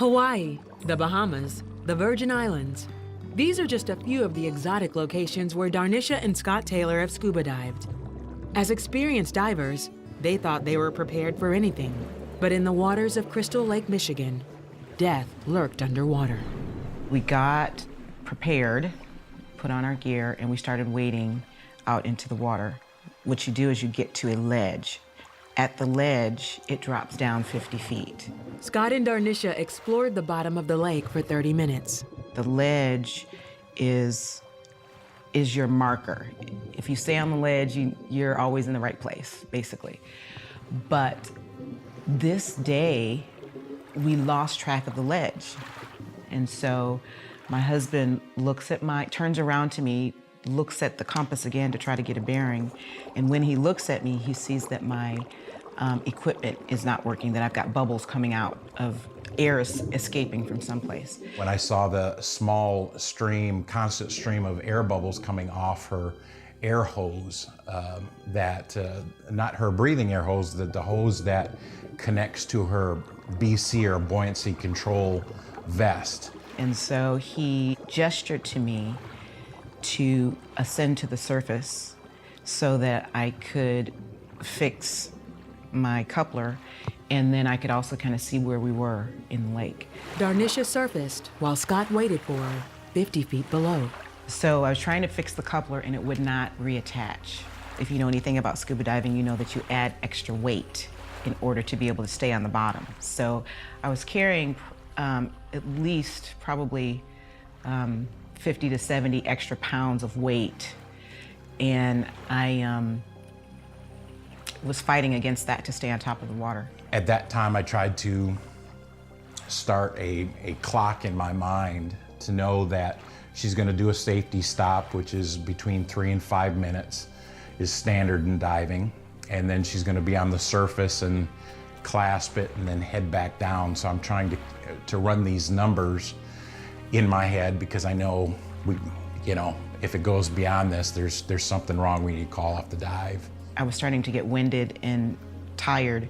Hawaii, the Bahamas, the Virgin Islands. These are just a few of the exotic locations where Darnisha and Scott Taylor have scuba dived. As experienced divers, they thought they were prepared for anything. But in the waters of Crystal Lake, Michigan, death lurked underwater. We got prepared, put on our gear, and we started wading out into the water. What you do is you get to a ledge. At the ledge, it drops down 50 feet. Scott and Darnisha explored the bottom of the lake for 30 minutes. The ledge is your marker. If you stay on the ledge, you're always in the right place, basically. But this day, we lost track of the ledge. And so my husband turns around to me, looks at the compass again to try to get a bearing. And when he looks at me, he sees that my equipment is not working, that I've got bubbles coming out of air escaping from someplace. When I saw the small stream, constant stream of air bubbles coming off her air hose, not her breathing air hose, the hose that connects to her BC or buoyancy control vest. And so he gestured to me to ascend to the surface so that I could fix my coupler, and then I could also kind of see where we were in the lake. Darnisha surfaced while Scott waited for her 50 feet below. So I was trying to fix the coupler and it would not reattach. If you know anything about scuba diving, you know that you add extra weight in order to be able to stay on the bottom. So I was carrying at least probably 50 to 70 extra pounds of weight. And I was fighting against that to stay on top of the water. At that time, I tried to start a clock in my mind to know that she's gonna do a safety stop, which is between 3 and 5 minutes, is standard in diving. And then she's gonna be on the surface and clasp it and then head back down. So I'm trying to run these numbers in my head because I know if it goes beyond this, there's something wrong. We need to call off the dive. I was starting to get winded and tired.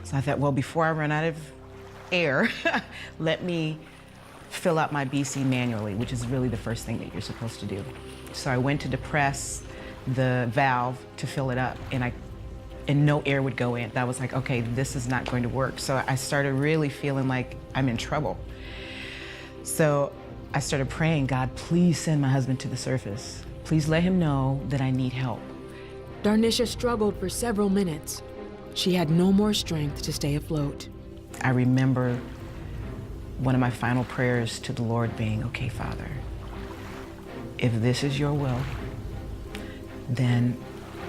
So I thought, well, before I run out of air, let me fill out my BC manually, which is really the first thing that you're supposed to do. So I went to depress the valve to fill it up, and no air would go in. I was like, okay, this is not going to work. So I started really feeling like I'm in trouble. So I started praying, God, please send my husband to the surface. Please let him know that I need help. Darnisha struggled for several minutes. She had no more strength to stay afloat. I remember one of my final prayers to the Lord being, okay, Father, if this is your will, then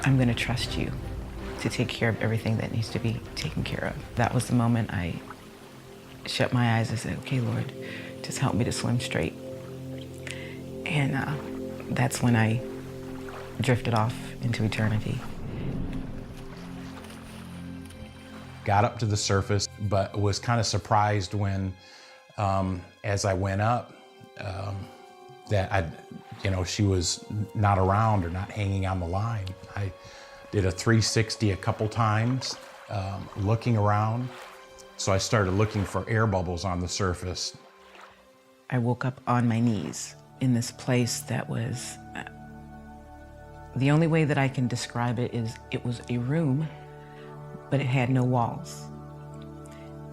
I'm gonna trust you to take care of everything that needs to be taken care of. That was the moment I shut my eyes and said, okay, Lord, just help me to swim straight. And that's when I drifted off into eternity. Got up to the surface, but was kind of surprised when, as I went up, that she was not around or not hanging on the line. I did a 360 a couple times, looking around. So I started looking for air bubbles on the surface. I woke up on my knees in this place that was, the only way that I can describe it is it was a room, but it had no walls.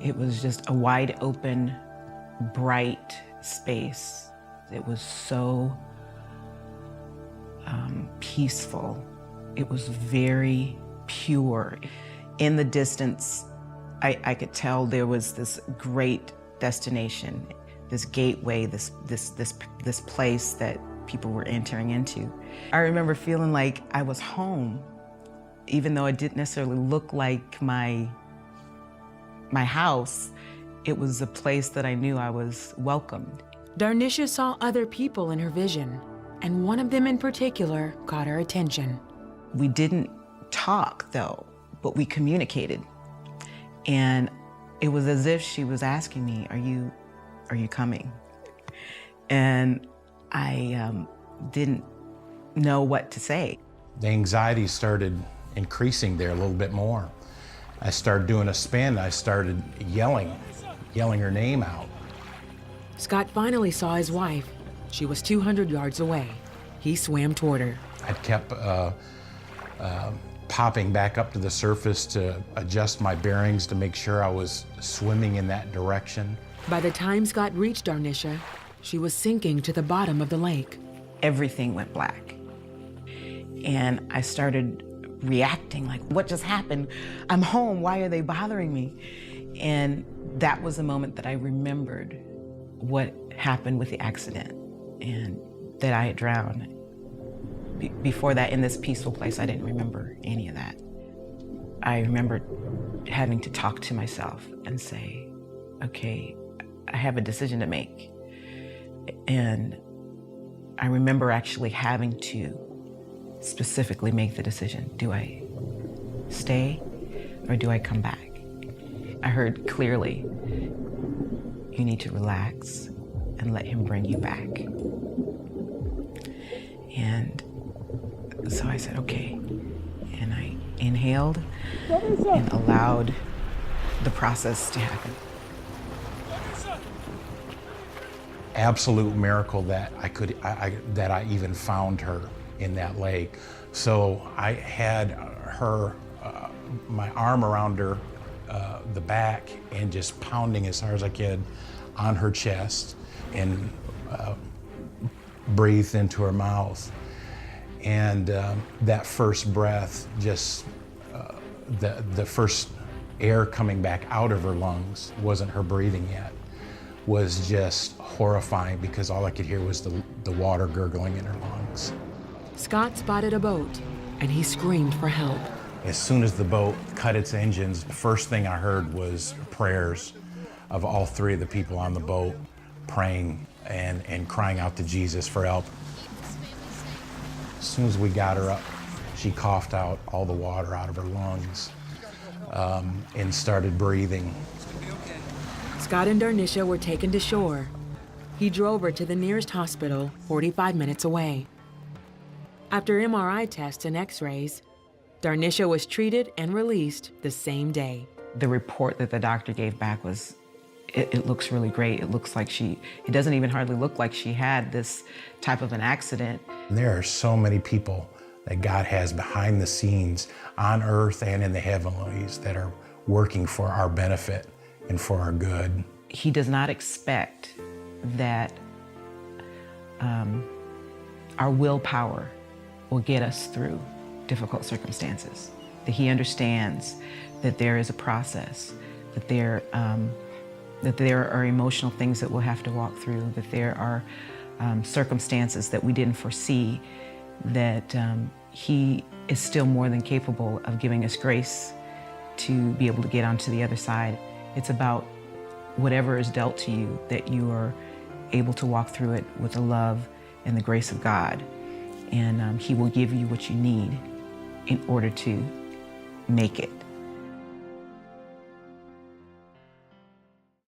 It was just a wide open, bright space. It was so peaceful. It was very pure. In the distance, I could tell there was this great destination, this gateway, this place that people were entering into. I remember feeling like I was home, even though it didn't necessarily look like my house. It was a place that I knew I was welcomed. Darnisha saw other people in her vision, and one of them in particular caught her attention. We didn't talk, though, but we communicated. And it was as if she was asking me, are you coming? And I didn't know what to say. The anxiety started increasing there a little bit more. I started doing a spin. I started yelling her name out. Scott finally saw his wife. She was 200 yards away. He swam toward her. I kept popping back up to the surface to adjust my bearings to make sure I was swimming in that direction. By the time Scott reached Darnisha, she was sinking to the bottom of the lake. Everything went black. And I started reacting like, what just happened? I'm home, why are they bothering me? And that was the moment that I remembered what happened with the accident and that I had drowned. Before that, in this peaceful place, I didn't remember any of that. I remembered having to talk to myself and say, okay, I have a decision to make. And I remember actually having to specifically make the decision. Do I stay or do I come back? I heard clearly, you need to relax and let him bring you back. And so I said, okay. And I inhaled and allowed the process to happen. Absolute miracle that that I even found her in that lake. So I had her, my arm around her, the back, and just pounding as hard as I could on her chest and breathed into her mouth. And that first breath, just the first air coming back out of her lungs, wasn't her breathing yet, was just horrifying because all I could hear was the water gurgling in her lungs. Scott spotted a boat and he screamed for help. As soon as the boat cut its engines, the first thing I heard was prayers of all three of the people on the boat praying and crying out to Jesus for help. As soon as we got her up, she coughed out all the water out of her lungs and started breathing. Scott and Darnisha were taken to shore. He drove her to the nearest hospital, 45 minutes away. After MRI tests and x-rays, Darnisha was treated and released the same day. The report that the doctor gave back was, it looks really great. It looks like it doesn't even hardly look like she had this type of an accident. There are so many people that God has behind the scenes on earth and in the heavenlies that are working for our benefit and for our good. He does not expect that our willpower will get us through difficult circumstances. That he understands that there is a process, that there are emotional things that we'll have to walk through, that there are circumstances that we didn't foresee, that he is still more than capable of giving us grace to be able to get onto the other side. It's about whatever is dealt to you, that you are able to walk through it with the love and the grace of God. And he will give you what you need in order to make it.